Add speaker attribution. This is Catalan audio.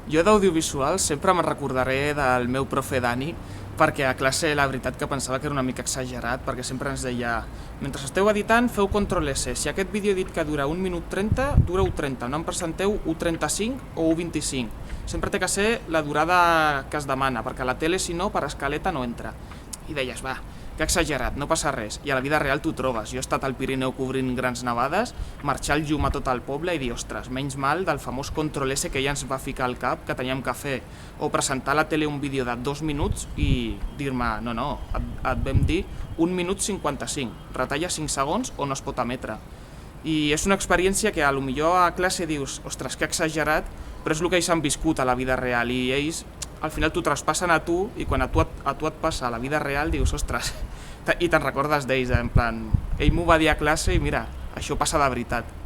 Speaker 1: Jo d'audiovisual sempre me'n recordaré del meu profe Dani, perquè a classe la veritat que pensava que era una mica exagerat, perquè sempre ens deia mentre esteu editant feu control S, si aquest vídeo dit que dura 1 minut 30, dura 1.30, no em presenteu 1.35 o 1.25. Sempre té que ser la durada que es demana, perquè a la tele si no per escaleta no entra. I deies, va, que exagerat, no passa res, i a la vida real t'ho trobes. Jo he estat al Pirineu cobrint grans nevades, marxar el llum a tot el poble i dir, ostres, menys mal del famós control S que ja ens va ficar al cap que teníem que fer, o presentar a la tele un vídeo de 2 minuts i dir-me, no, et vam dir 1 minut 55, retalla 5 segons o no es pot emetre. I és una experiència que a lo millor a classe dius, ostres, que exagerat, però és el que ells han viscut a la vida real i ells al final t'ho traspassen a tu i quan a tu et passa a la vida real dius, ostres, i te'n recordes d'ells, en plan, ell m'ho va dir a classe i mira, això passa de veritat.